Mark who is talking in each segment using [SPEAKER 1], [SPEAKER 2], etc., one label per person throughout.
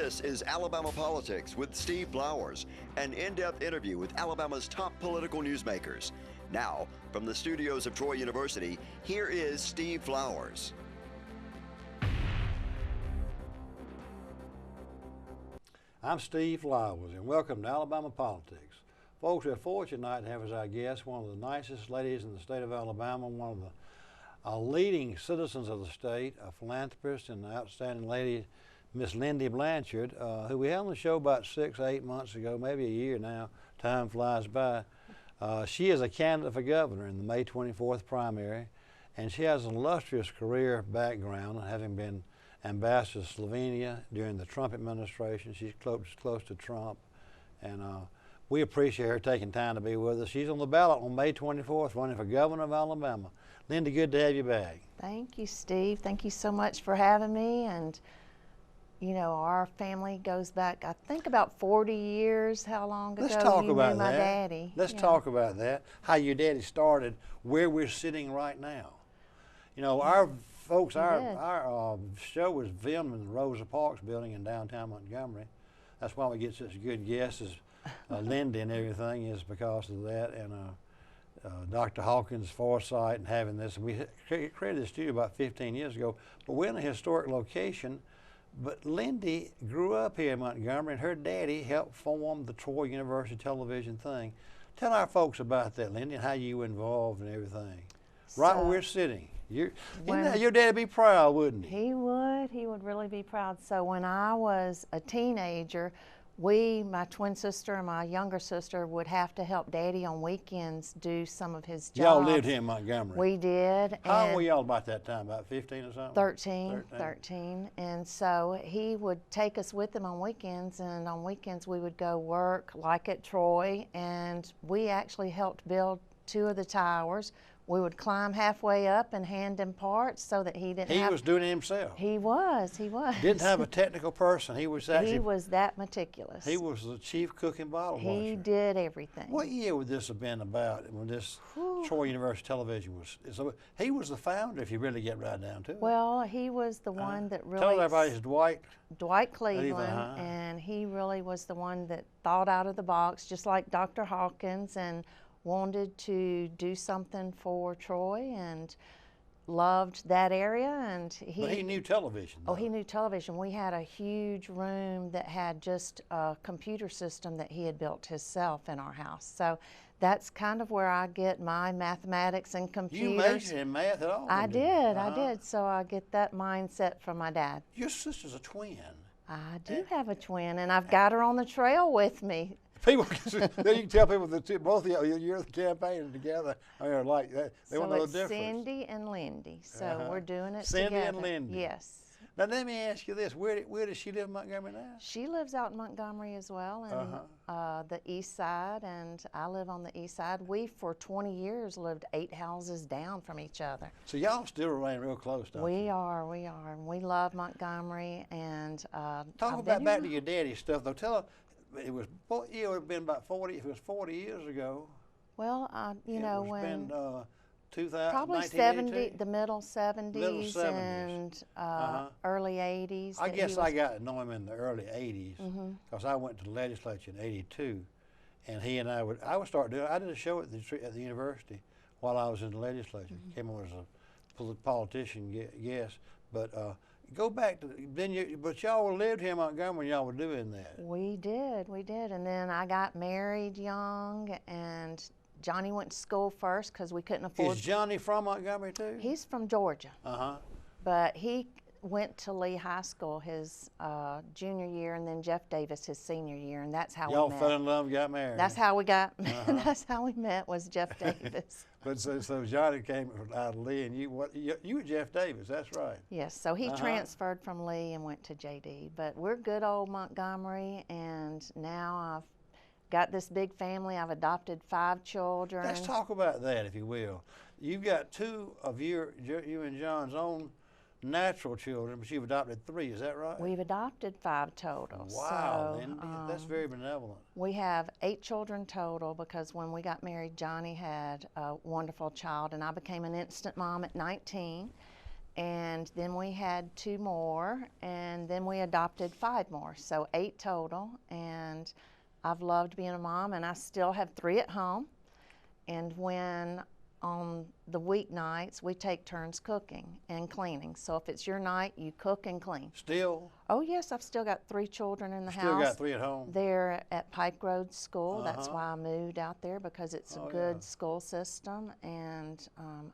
[SPEAKER 1] This is Alabama Politics with Steve Flowers, an in-depth interview with Alabama's top political newsmakers. Now, from the studios of Troy University, here is Steve Flowers.
[SPEAKER 2] I'm Steve Flowers, and welcome to Alabama Politics. Folks, we're fortunate tonight to have as our guest one of the nicest ladies in the state of Alabama, one of the leading citizens of the state, a philanthropist and an outstanding lady, Miss Lindy Blanchard, who we had on the show about 6 or 8 months ago, maybe a year now. Time flies by. She is a candidate for governor in the May 24th primary, and she has an illustrious career background, having been ambassador to Slovenia during the Trump administration. She's close to Trump, and we appreciate her taking time to be with us. She's on the ballot on May 24th, running for governor of Alabama. Lindy, good to have you back.
[SPEAKER 3] Thank you, Steve. Thank you so much for having me. And you know, our family goes back, I think, about 40 years. How long ago
[SPEAKER 2] Let's talk
[SPEAKER 3] you
[SPEAKER 2] about
[SPEAKER 3] knew my
[SPEAKER 2] that.
[SPEAKER 3] daddy?
[SPEAKER 2] Let's talk about that. How your daddy started, where we're sitting right now. You know, our folks, our show was filmed in the Rosa Parks building in downtown Montgomery. That's why we get such good guests as Lindy and everything, is because of that. And Dr. Hawkins' foresight and having this. We created this studio about 15 years ago, but we're in a historic location. But Lindy grew up here in Montgomery, and her daddy helped form the Troy University television thing. Tell our folks about that, Lindy, and how you were involved and everything. Right where we're sitting. Your daddy'd be proud, wouldn't he?
[SPEAKER 3] He would. He would really be proud. So when I was a teenager, my twin sister and my younger sister, would have to help Daddy on weekends do some of his jobs.
[SPEAKER 2] Y'all lived here in Montgomery.
[SPEAKER 3] We did.
[SPEAKER 2] How old were y'all about that time? About 15 or something?
[SPEAKER 3] 13. And so he would take us with him on weekends, and on weekends we would go work, like at Troy, and we actually helped build 2 of the towers. We would climb halfway up and hand him parts so that he didn't
[SPEAKER 2] He was doing it himself.
[SPEAKER 3] He was.
[SPEAKER 2] Didn't have a technical person. He was actually.
[SPEAKER 3] He was that meticulous.
[SPEAKER 2] He was the chief cook and bottle washer.
[SPEAKER 3] He did everything.
[SPEAKER 2] What year would this have been about when this Troy University television was? So he was the founder, if you really get right down to it.
[SPEAKER 3] Well, he was the one that really.
[SPEAKER 2] Tell everybody it's
[SPEAKER 3] Dwight Cleveland, and he really was the one that thought out of the box, just like Dr. Hawkins, and wanted to do something for Troy and loved that area. And
[SPEAKER 2] but he knew television, though.
[SPEAKER 3] Oh, he knew television. We had a huge room that had just a computer system that he had built himself in our house. So that's kind of where I get my mathematics and computers.
[SPEAKER 2] You majored in math at all?
[SPEAKER 3] I did. So I get that mindset from my dad.
[SPEAKER 2] Your sister's a twin.
[SPEAKER 3] I do have a twin, and I've got her on the trail with me.
[SPEAKER 2] People, then you can tell people that both of you're campaigning together. I mean, like that. They
[SPEAKER 3] so
[SPEAKER 2] won't know
[SPEAKER 3] it's
[SPEAKER 2] the difference.
[SPEAKER 3] Cindy and Lindy. So we're doing it
[SPEAKER 2] Cindy
[SPEAKER 3] together.
[SPEAKER 2] and Lindy.
[SPEAKER 3] Yes.
[SPEAKER 2] Now let me ask you this: where does she live in Montgomery now?
[SPEAKER 3] She lives out in Montgomery as well, and the east side, and I live on the east side. We, for 20 years, lived 8 houses down from each other.
[SPEAKER 2] So y'all still remain real close, don't you?
[SPEAKER 3] We are, and we love Montgomery. And
[SPEAKER 2] talk about back to your daddy stuff, though. Tell them. It would have been about 40. If it was 40 years ago.
[SPEAKER 3] Well, you know, when
[SPEAKER 2] been 2000,
[SPEAKER 3] probably 70, the middle 70s, and early 80s.
[SPEAKER 2] I guess I got to know him in the early 80s because I went to the legislature in '82, and he and I would start doing. I did a show at the university while I was in the legislature. Came on as a politician guest, but. Go back to but y'all lived here in Montgomery. Y'all were doing that.
[SPEAKER 3] We did, and then I got married young, and Johnny went to school first because we couldn't afford.
[SPEAKER 2] Is Johnny from Montgomery too?
[SPEAKER 3] He's from Georgia. But he went to Lee High School his junior year, and then Jeff Davis his senior year, and that's how we met.
[SPEAKER 2] Y'all fell in love and got married.
[SPEAKER 3] That's how we got. That's how we met. Was Jeff Davis.
[SPEAKER 2] But so Johnny came out of Lee, and you were Jeff Davis. That's right.
[SPEAKER 3] Yes. So he transferred from Lee and went to JD. But we're good old Montgomery, and now I've got this big family. I've adopted 5 children.
[SPEAKER 2] Let's talk about that, if you will. You've got 2 of you and John's own natural children, but you've adopted 3, is that right?
[SPEAKER 3] We've adopted 5 total.
[SPEAKER 2] Wow,
[SPEAKER 3] so,
[SPEAKER 2] Lindy, that's very benevolent.
[SPEAKER 3] We have 8 children total because when we got married, Johnny had a wonderful child, and I became an instant mom at 19. and then we had 2 more, and then we adopted 5 more, so 8 total. And I've loved being a mom, and I still have 3 at home. And when on the weeknights, we take turns cooking and cleaning. So if it's your night, you cook and clean.
[SPEAKER 2] Still?
[SPEAKER 3] Oh yes, I've still got 3 children in the house.
[SPEAKER 2] Still got 3 at home?
[SPEAKER 3] They're at Pike Road School. That's why I moved out there, because it's a good school system, and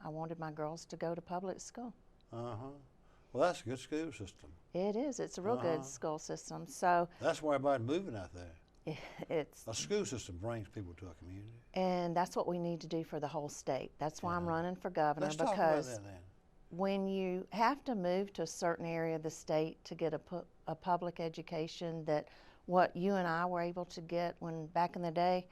[SPEAKER 3] I wanted my girls to go to public school.
[SPEAKER 2] Well, that's a good school system.
[SPEAKER 3] It is. It's a real good school system. So
[SPEAKER 2] that's why everybody's moving out there.
[SPEAKER 3] it's
[SPEAKER 2] a school system brings people to a community.
[SPEAKER 3] And that's what we need to do for the whole state. That's why I'm running for governor.
[SPEAKER 2] Let's talk
[SPEAKER 3] because
[SPEAKER 2] about that then.
[SPEAKER 3] when you have to move to a certain area of the state to get a public education, that what you and I were able to get when back in the day,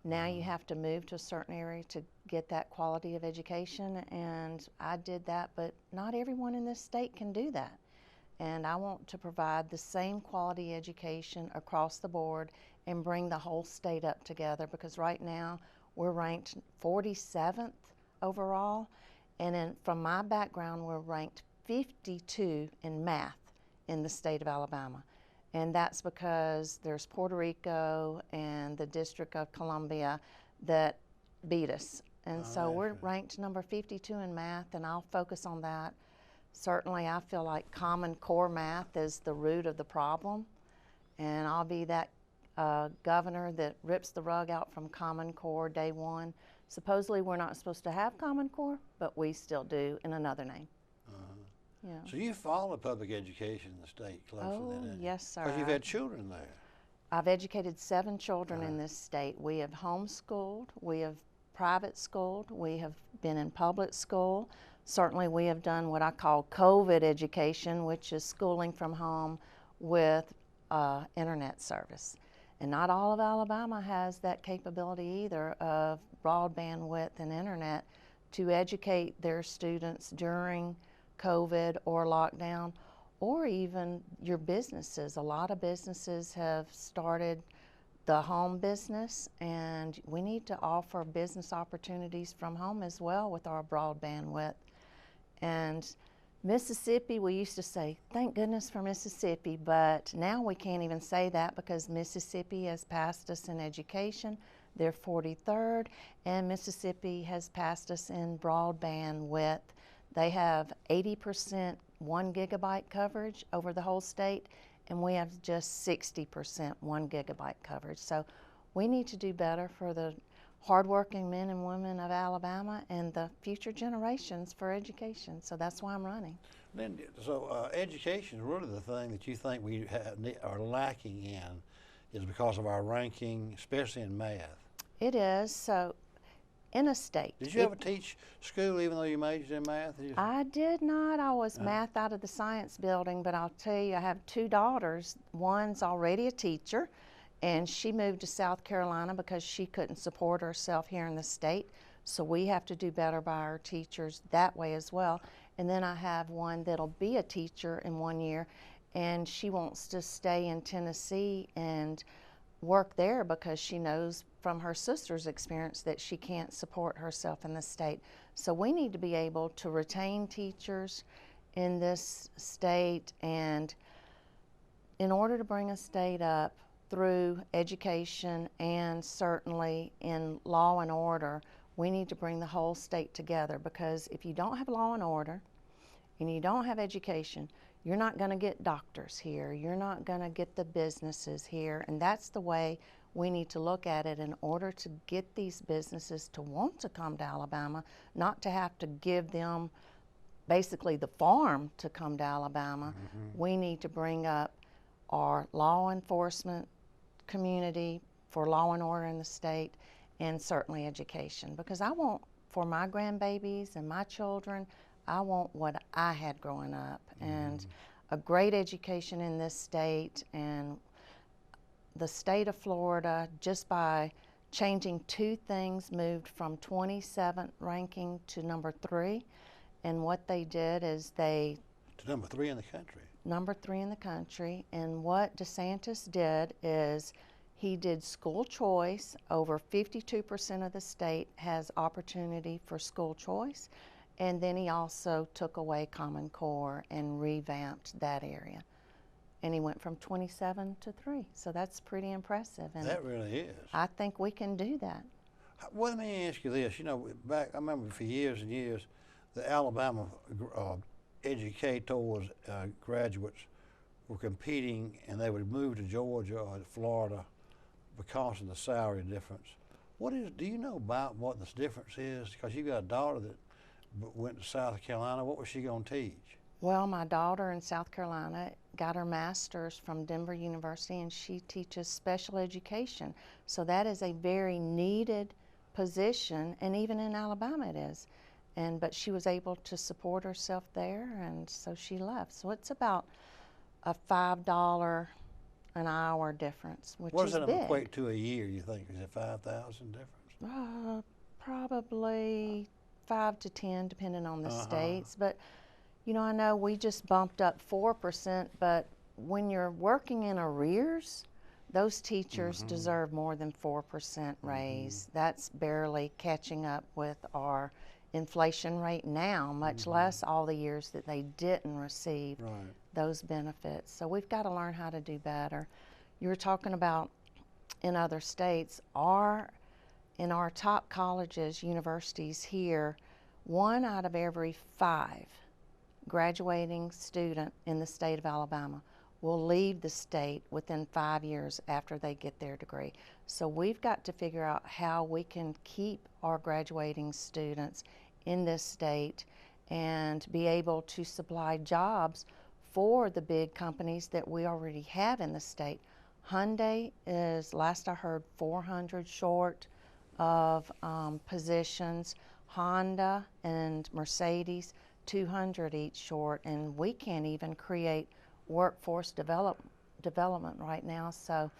[SPEAKER 3] now you have to move to a certain area to get that quality of education, and I did that, but not everyone in this state can do that. And I want to provide the same quality education across the board and bring the whole state up together, because right now we're ranked 47th overall, and from my background, we're ranked 52 in math in the state of Alabama. And that's because there's Puerto Rico and the District of Columbia that beat us. And so we're ranked number 52 in math, and I'll focus on that. Certainly, I feel like Common Core math is the root of the problem, and I'll be that governor that rips the rug out from Common Core day one. Supposedly, we're not supposed to have Common Core, but we still do in another name. Yeah.
[SPEAKER 2] So you follow public education in the state closely,
[SPEAKER 3] Oh,
[SPEAKER 2] then,
[SPEAKER 3] yes, sir.
[SPEAKER 2] because you've had children there.
[SPEAKER 3] I've educated 7 children in this state. We have homeschooled, we have private schooled, we have been in public school. Certainly we have done what I call COVID education, which is schooling from home with internet service. And not all of Alabama has that capability either of broadband width and internet to educate their students during COVID or lockdown, or even your businesses. A lot of businesses have started the home business, and we need to offer business opportunities from home as well with our broadband width. And Mississippi, we used to say, thank goodness for Mississippi, but now we can't even say that because Mississippi has passed us in education. They're 43rd, and Mississippi has passed us in broadband width. They have 80% 1 gigabyte coverage over the whole state, and we have just 60% 1 gigabyte coverage. So we need to do better for the hardworking men and women of Alabama and the future generations for education. So that's why I'm running.
[SPEAKER 2] Lindy, so education is really the thing that you think we are lacking in, is because of our ranking, especially in math.
[SPEAKER 3] It is. So in a state.
[SPEAKER 2] Did you ever teach school even though you majored in math?
[SPEAKER 3] I did not. I was math out of the science building, but I'll tell you, I have 2 daughters. One's already a teacher, and she moved to South Carolina because she couldn't support herself here in the state. So we have to do better by our teachers that way as well. And then I have one that'll be a teacher in 1 year, and she wants to stay in Tennessee and work there because she knows from her sister's experience that she can't support herself in the state. So we need to be able to retain teachers in this state, and in order to bring a state up through education and certainly in law and order, we need to bring the whole state together, because if you don't have law and order and you don't have education, you're not going to get doctors here, you're not going to get the businesses here, and that's the way we need to look at it in order to get these businesses to want to come to Alabama, not to have to give them basically the farm to come to Alabama. We need to bring up our law enforcement community for law and order in the state, and certainly education, because I want, for my grandbabies and my children, I want what I had growing up, and a great education in this state. And the state of Florida, just by changing 2 things, moved from 27th ranking to number 3. And what they did is they...
[SPEAKER 2] To number 3 in the country.
[SPEAKER 3] Number 3 in the country. And what DeSantis did is he did school choice. Over 52% of the state has opportunity for school choice. And then he also took away Common Core and revamped that area. And he went from 27 to 3. So that's pretty impressive. And
[SPEAKER 2] That really is.
[SPEAKER 3] I think we can do that.
[SPEAKER 2] Well, let me ask you this. You know, back, I remember for years and years, the Alabama educators, graduates were competing, and they would move to Georgia or Florida because of the salary difference. Do you know about what this difference is? Because you got a daughter that went to South Carolina. What was she going to teach?
[SPEAKER 3] Well, my daughter in South Carolina got her master's from Denver University, and she teaches special education. So that is a very needed position, and even in Alabama it is. But she was able to support herself there, and so she left. So it's about a $5 an hour difference, which
[SPEAKER 2] What
[SPEAKER 3] is
[SPEAKER 2] does that
[SPEAKER 3] big.
[SPEAKER 2] equate to a year, you think? Is it 5,000 difference?
[SPEAKER 3] Probably 5 to 10, depending on the states. But you know, I know we just bumped up 4%, but when you're working in arrears, those teachers deserve more than 4% raise. That's barely catching up with our inflation rate now, much less all the years that they didn't receive those benefits. So we've got to learn how to do better. You were talking about in other states, in our top colleges, universities here, 1 out of every 5 graduating student in the state of Alabama will leave the state within 5 years after they get their degree. So we've got to figure out how we can keep our graduating students in this state and be able to supply jobs for the big companies that we already have in the state. Hyundai is, last I heard, 400 short of positions. Honda and Mercedes, 200 each short, and we can't even create workforce development right now. So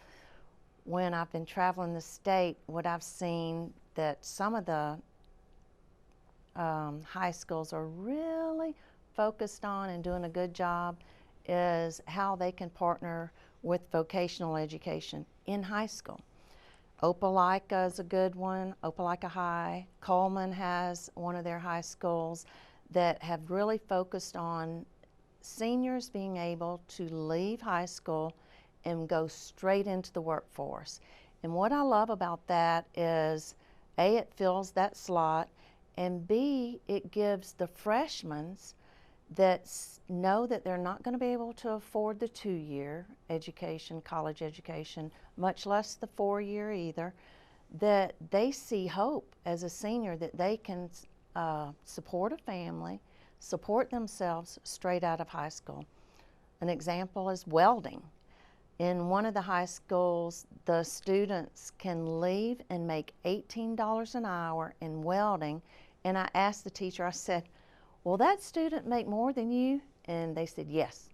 [SPEAKER 3] when I've been traveling the state, what I've seen that some of the high schools are really focused on and doing a good job is how they can partner with vocational education in high school. Opelika is a good one, Opelika High. Coleman has one of their high schools that have really focused on seniors being able to leave high school and go straight into the workforce. And what I love about that is, A, it fills that slot, and B, it gives the freshmen that know that they're not going to be able to afford the 2-year education, college education, much less the 4-year either, that they see hope as a senior that they can support a family, support themselves straight out of high school. An example is welding. In one of the high schools, the students can leave and make $18 an hour in welding. And I asked the teacher, I said, will that student make more than you? And they said, yes.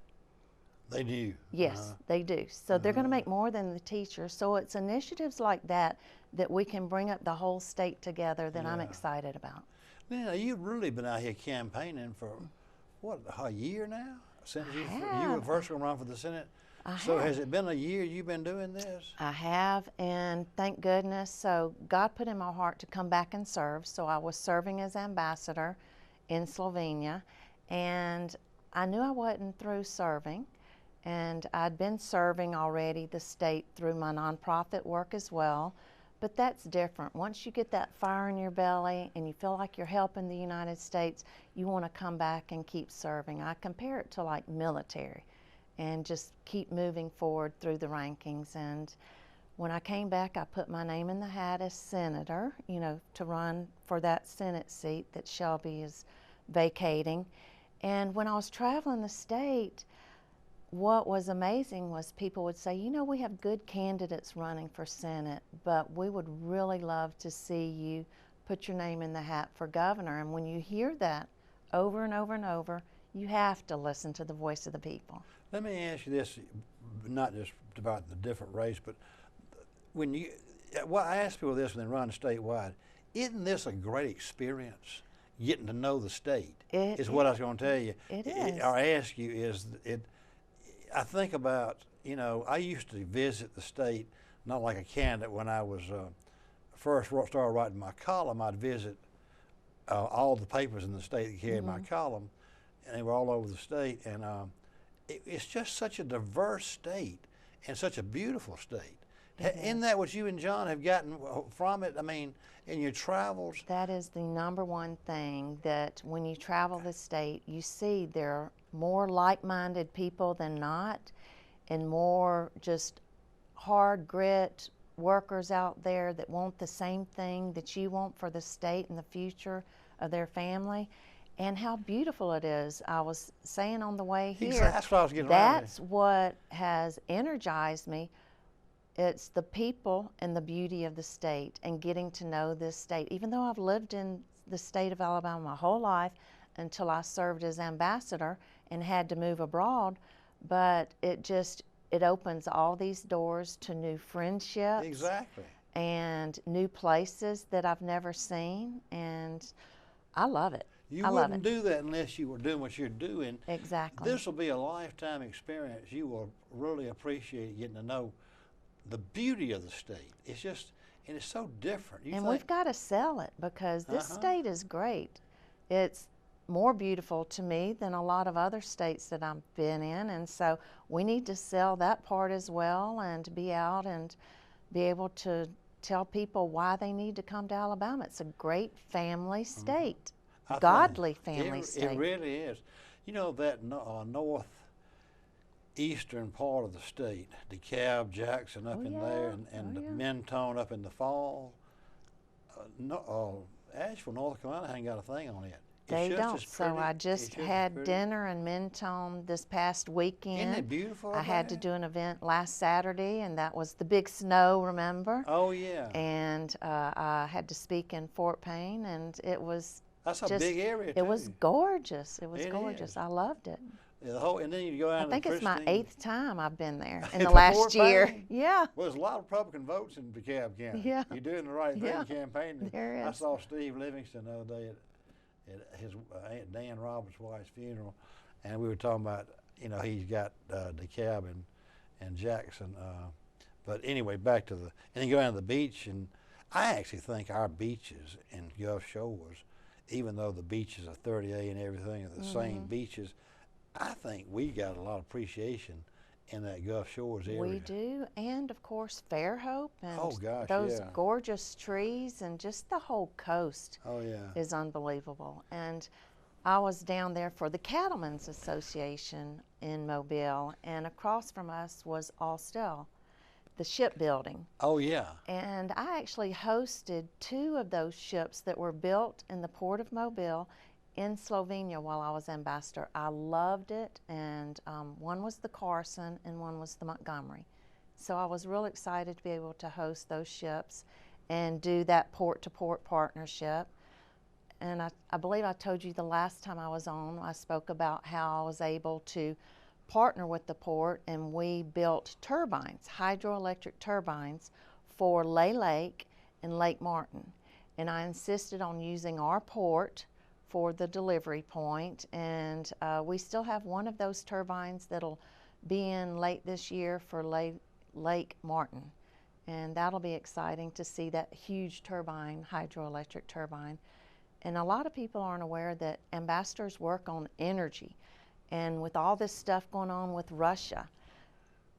[SPEAKER 2] They do?
[SPEAKER 3] Yes, they do. So they're going to make more than the teacher. So it's initiatives like that that we can bring up the whole state together that I'm excited about.
[SPEAKER 2] Now, you've really been out here campaigning for, what, a year now? Since you were first going to run for the Senate? So has it been a year you've been doing this?
[SPEAKER 3] I have, and thank goodness. So God put in my heart to come back and serve. So I was serving as ambassador in Slovenia, and I knew I wasn't through serving, and I'd been serving already the state through my nonprofit work as well. But that's different. Once you get that fire in your belly and you feel like you're helping the United States, you want to come back and keep serving. I compare it to like military and just keep moving forward through the rankings. And when I came back, I put my name in the hat as senator, you know, to run for that Senate seat that Shelby is vacating. And when I was traveling the state, what was amazing was people would say, you know, we have good candidates running for Senate, but we would really love to see you put your name in the hat for governor. And when you hear that over and over and over, you have to listen to the voice of the people.
[SPEAKER 2] Let me ask you this, not just about the different race, but when you, well, I ask people this when they run statewide, isn't this a great experience, getting to know the state? Is what I was going to tell you.
[SPEAKER 3] It is.
[SPEAKER 2] Or ask you is, I think about, you know, I used to visit the state, not like a candidate when I was first started writing my column. I'd visit all the papers in the state that carried my column, and they were all over the state. And it's just such a diverse state and such a beautiful state. Isn't that what you and John have gotten from it? I mean, in your travels?
[SPEAKER 3] That is the number one thing, that when you travel the state, you see there are more like-minded people than not, and more just hard grit workers out there that want the same thing that you want for the state and the future of their family. And how beautiful it is. I was saying on the way here,
[SPEAKER 2] That's what I was getting around
[SPEAKER 3] that's what has energized me. It's the people and the beauty of the state and getting to know this state. Even though I've lived in the state of Alabama my whole life until I served as ambassador and had to move abroad, but it opens all these doors to new friendships.
[SPEAKER 2] Exactly.
[SPEAKER 3] And new places that I've never seen, and I love it.
[SPEAKER 2] You wouldn't do that unless you were doing what you're doing.
[SPEAKER 3] Exactly.
[SPEAKER 2] This will be a lifetime experience. You will really appreciate getting to know the beauty of the state. It's just, and it's so different.
[SPEAKER 3] And we've got to sell it, because this state is great. It's more beautiful to me than a lot of other states that I've been in, and so we need to sell that part as well, and be out and be able to tell people why they need to come to Alabama. It's a great family state, godly family state.
[SPEAKER 2] It really is. You know, that northeastern part of the state, DeKalb, Jackson up in there, and the Mentone up in the fall. Asheville, North Carolina ain't got a thing on it.
[SPEAKER 3] They don't. So I just had dinner in Mentone this past weekend.
[SPEAKER 2] Isn't it beautiful?
[SPEAKER 3] I had to do an event last Saturday, and that was the big snow, remember?
[SPEAKER 2] Oh, yeah.
[SPEAKER 3] And I had to speak in Fort Payne, and it was
[SPEAKER 2] That's a big area, too.
[SPEAKER 3] It was gorgeous. It was
[SPEAKER 2] It
[SPEAKER 3] gorgeous.
[SPEAKER 2] is.
[SPEAKER 3] I loved it.
[SPEAKER 2] Yeah, and then you go out.
[SPEAKER 3] I think it's my 8th time I've been there in the
[SPEAKER 2] To
[SPEAKER 3] last
[SPEAKER 2] Fort
[SPEAKER 3] year.
[SPEAKER 2] Payne?
[SPEAKER 3] Yeah.
[SPEAKER 2] Well, there's a lot of Republican votes in DeKalb County.
[SPEAKER 3] Yeah.
[SPEAKER 2] You're doing the right thing
[SPEAKER 3] Yeah.
[SPEAKER 2] campaigning.
[SPEAKER 3] There
[SPEAKER 2] I
[SPEAKER 3] is.
[SPEAKER 2] saw Steve Livingston the other day at his Aunt Dan Roberts' wife's funeral, and we were talking about, you know, he's got DeKalb and Jackson. But anyway, back to and then go down to the beach, and I actually think our beaches in Gulf Shores, even though the beaches are 30A and everything are the same beaches, I think we got a lot of appreciation in that Gulf Shores area.
[SPEAKER 3] We do, and of course Fairhope and those
[SPEAKER 2] yeah.
[SPEAKER 3] gorgeous trees, and just the whole coast is unbelievable. And I was down there for the Cattlemen's Association in Mobile, and across from us was Austell, the shipbuilding.
[SPEAKER 2] Oh, yeah.
[SPEAKER 3] And I actually hosted 2 of those ships that were built in the port of Mobile in Slovenia while I was ambassador. I loved it, and one was the Carson and one was the Montgomery. So I was real excited to be able to host those ships and do that port-to-port partnership. And I believe I told you the last time I was on, I spoke about how I was able to partner with the port, and we built turbines, hydroelectric turbines, for Lay Lake and Lake Martin. And I insisted on using our port for the delivery point, and we still have one of those turbines that'll be in late this year for Lake Martin, and that'll be exciting to see that huge turbine, hydroelectric turbine. And a lot of people aren't aware that ambassadors work on energy, and with all this stuff going on with Russia,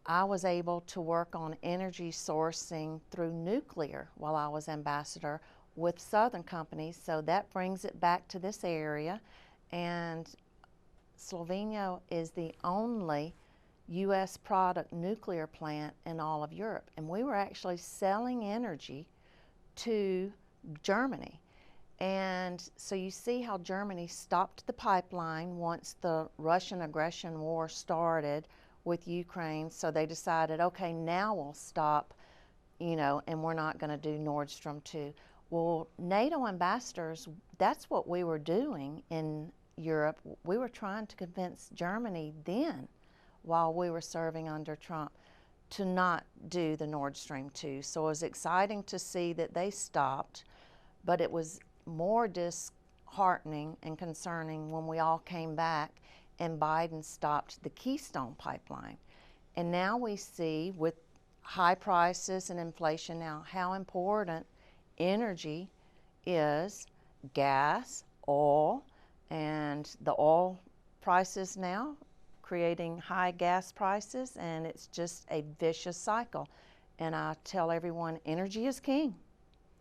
[SPEAKER 3] I was able to work on energy sourcing through nuclear while I was ambassador with Southern companies, so that brings it back to this area. And Slovenia is the only U.S. product nuclear plant in all of Europe, and we were actually selling energy to Germany. And so you see how Germany stopped the pipeline once the Russian aggression war started with Ukraine, so they decided, okay, now we'll stop, you know, and we're not going to do Nord Stream 2. Well, NATO ambassadors, that's what we were doing in Europe. We were trying to convince Germany then, while we were serving under Trump, to not do the Nord Stream 2. So it was exciting to see that they stopped, but it was more disheartening and concerning when we all came back and Biden stopped the Keystone pipeline. And now we see, with high prices and inflation now, how important energy is gas, oil, and the oil prices now creating high gas prices, and it's just a vicious cycle. And I tell everyone, energy is king.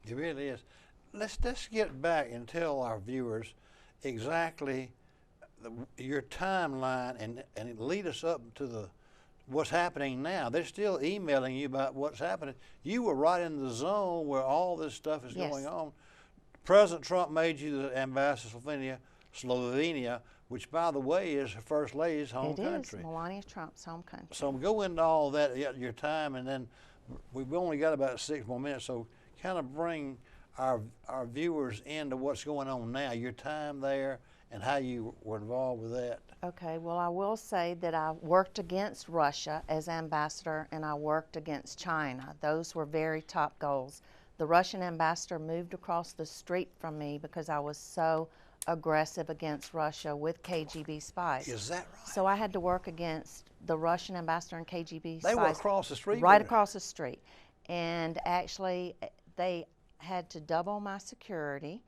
[SPEAKER 2] It really is. Let's get back and tell our viewers exactly your timeline and lead us up to what's happening now. They're still emailing you about what's happening. You were right in the zone where all this stuff is going on. President Trump made you the ambassador to Slovenia, which, by the way, is her First Lady's home country.
[SPEAKER 3] It is Melania Trump's home country.
[SPEAKER 2] So go into all that, your time, and then we've only got about 6 more minutes, so kind of bring our viewers into what's going on now, your time there, and how you were involved with that.
[SPEAKER 3] Okay, well, I will say that I worked against Russia as ambassador, and I worked against China. Those were very top goals. The Russian ambassador moved across the street from me because I was so aggressive against Russia with KGB spies.
[SPEAKER 2] Is that right?
[SPEAKER 3] So I had to work against the Russian ambassador and KGB spies.
[SPEAKER 2] They were across the street?
[SPEAKER 3] Right across the street. And actually, they had to double my security.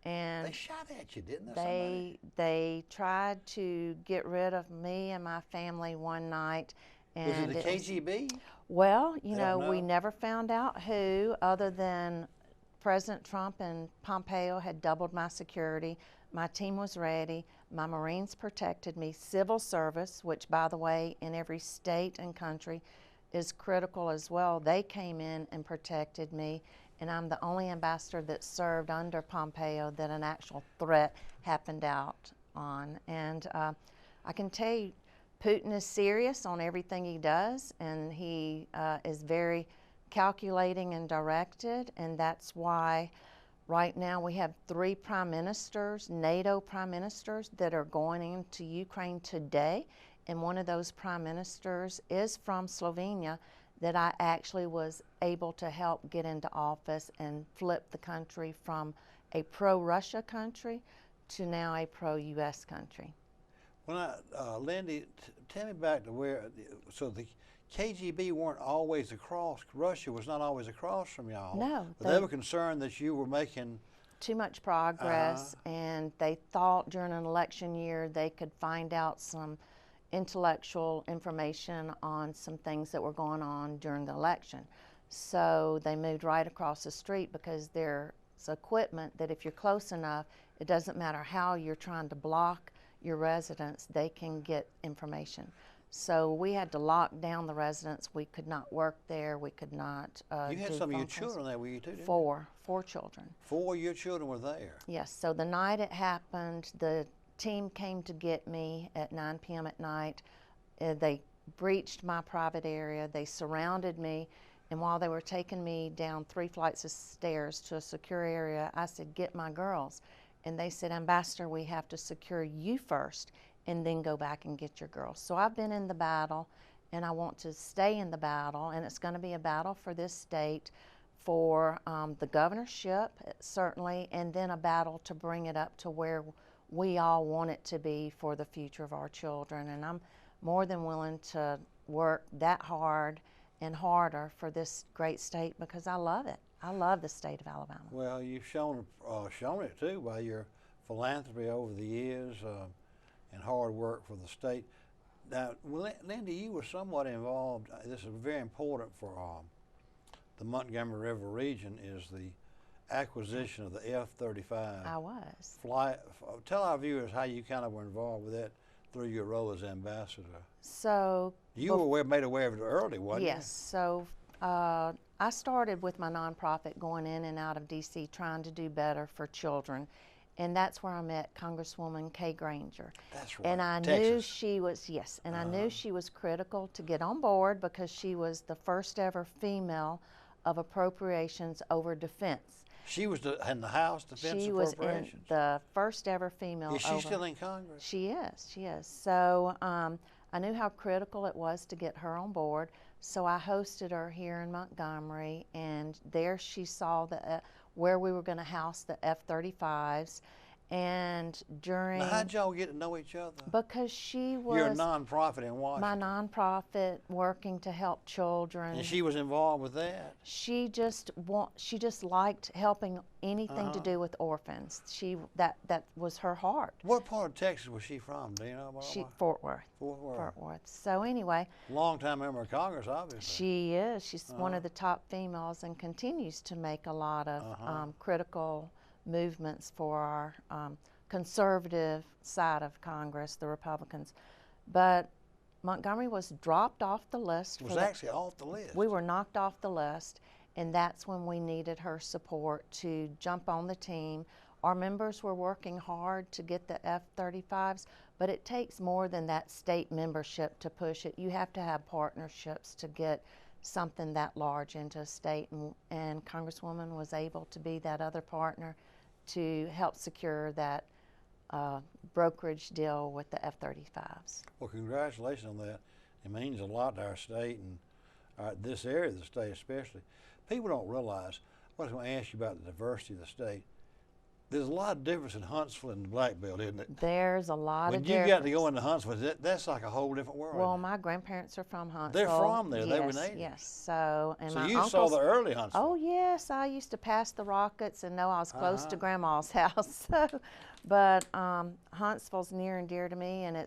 [SPEAKER 3] And
[SPEAKER 2] they shot at you, didn't they?
[SPEAKER 3] They tried to get rid of me and my family one night. And
[SPEAKER 2] was it the KGB?
[SPEAKER 3] Well, you know, we never found out who, other than President Trump and Pompeo had doubled my security. My team was ready. My Marines protected me. Civil service, which, by the way, in every state and country is critical as well. They came in and protected me. And I'm the only ambassador that served under Pompeo that an actual threat happened out on. And I can tell you, Putin is serious on everything he does, and he is very calculating and directed, and that's why right now we have 3 prime ministers, NATO prime ministers, that are going into Ukraine today, and one of those prime ministers is from Slovenia that I actually was able to help get into office and flip the country from a pro-Russia country to now a pro-U.S. country.
[SPEAKER 2] When Lindy, tell me back to where, so the KGB weren't always across, Russia was not always across from y'all.
[SPEAKER 3] No.
[SPEAKER 2] But they were concerned that you were making
[SPEAKER 3] too much progress, and they thought during an election year they could find out some intellectual information on some things that were going on during the election. So they moved right across the street because there's equipment that if you're close enough, it doesn't matter how you're trying to block your residence, they can get information. So we had to lock down the residence. We could not work there. We could not
[SPEAKER 2] You had some of your children there, were you too? Didn't
[SPEAKER 3] you? 4 children.
[SPEAKER 2] 4 of your children were there?
[SPEAKER 3] Yes. So the night it happened, the team came to get me at 9 p.m. at night. They breached my private area. They surrounded me. And while they were taking me down 3 flights of stairs to a secure area, I said, "Get my girls." And they said, "Ambassador, we have to secure you first and then go back and get your girls." So I've been in the battle, and I want to stay in the battle, and it's going to be a battle for this state, for the governorship, certainly, and then a battle to bring it up to where we all want it to be for the future of our children. And I'm more than willing to work that hard and harder for this great state because I love it. I love the state of Alabama.
[SPEAKER 2] Well, you've shown it too by your philanthropy over the years and hard work for the state. Now, Lindy, you were somewhat involved. This is very important for the Montgomery River region, is the acquisition of the F-35.
[SPEAKER 3] I was.
[SPEAKER 2] Tell our viewers how you kind of were involved with that through your role as ambassador.
[SPEAKER 3] So
[SPEAKER 2] you were made aware of it early, wasn't you?
[SPEAKER 3] Yes. So I started with my nonprofit going in and out of D.C. trying to do better for children. And that's where I met Congresswoman Kay Granger.
[SPEAKER 2] That's right.
[SPEAKER 3] And I knew she was, I knew she was critical to get on board because she was the first ever female of appropriations over defense.
[SPEAKER 2] She was in the House Defense Appropriations?
[SPEAKER 3] She was the first ever female.
[SPEAKER 2] Is she still in Congress?
[SPEAKER 3] She is. So I knew how critical it was to get her on board. So I hosted her here in Montgomery, and there she saw where we were going to house the F-35s. And during
[SPEAKER 2] Now, how'd y'all get to know each other?
[SPEAKER 3] because she was
[SPEAKER 2] You're a nonprofit in Washington.
[SPEAKER 3] my nonprofit working to help children.
[SPEAKER 2] And she was involved with that.
[SPEAKER 3] She just liked helping anything to do with orphans. That was her heart.
[SPEAKER 2] What part of Texas was she from? Do you know?
[SPEAKER 3] Fort Worth.
[SPEAKER 2] Fort Worth.
[SPEAKER 3] Fort Worth. So anyway,
[SPEAKER 2] Long-time member of Congress, obviously.
[SPEAKER 3] she is. She's one of the top females and continues to make a lot of critical movements for our conservative side of Congress, the Republicans. But Montgomery was dropped off the list.
[SPEAKER 2] Was actually off the list.
[SPEAKER 3] We were knocked off the list, and that's when we needed her support to jump on the team. Our members were working hard to get the F-35s, but it takes more than that state membership to push it. You have to have partnerships to get something that large into a state, and Congresswoman was able to be that other partner to help secure that brokerage deal with the F-35s.
[SPEAKER 2] Well, congratulations on that. It means a lot to our state and this area of the state especially. People don't realize, what I was going to ask you about the diversity of the state. There's a lot of difference in Huntsville and the Black Belt, isn't it?
[SPEAKER 3] There's a lot of difference.
[SPEAKER 2] When you got to go into Huntsville, that's like a whole different world.
[SPEAKER 3] Well, my grandparents are from Huntsville.
[SPEAKER 2] They're from there.
[SPEAKER 3] Yes,
[SPEAKER 2] they were native.
[SPEAKER 3] yes. So, and
[SPEAKER 2] so
[SPEAKER 3] my
[SPEAKER 2] you
[SPEAKER 3] uncles,
[SPEAKER 2] saw the early Huntsville.
[SPEAKER 3] Oh yes, I used to pass the rockets and know I was close to Grandma's house. So, but Huntsville's near and dear to me, and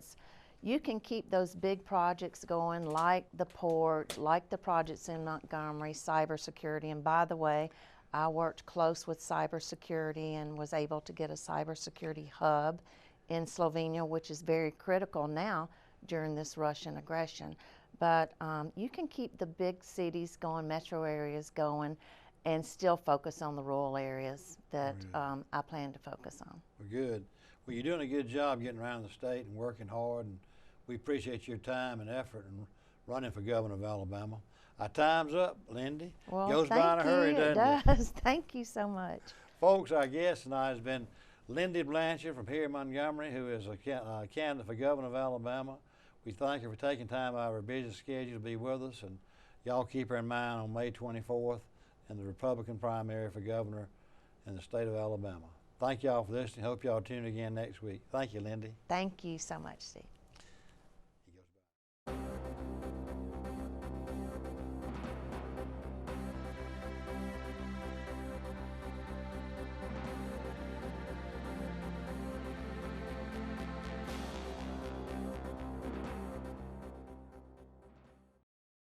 [SPEAKER 3] you can keep those big projects going, like the port, like the projects in Montgomery, cybersecurity. And by the way, I worked close with cybersecurity and was able to get a cybersecurity hub in Slovenia, which is very critical now during this Russian aggression. But you can keep the big cities going, metro areas going, and still focus on the rural areas that I plan to focus on.
[SPEAKER 2] Well, good. Well, you're doing a good job getting around the state and working hard, and we appreciate your time and effort in running for governor of Alabama. Our time's up, Lindy.
[SPEAKER 3] Well,
[SPEAKER 2] Goes by in a hurry, doesn't it?
[SPEAKER 3] It does. Thank you so much.
[SPEAKER 2] Folks, our guest tonight has been Lindy Blanchard from here in Montgomery, who is a candidate for governor of Alabama. We thank her for taking time out of her busy schedule to be with us, and y'all keep her in mind on May 24th in the Republican primary for governor in the state of Alabama. Thank y'all for listening. Hope y'all tune in again next week. Thank you, Lindy.
[SPEAKER 3] Thank you so much, Steve.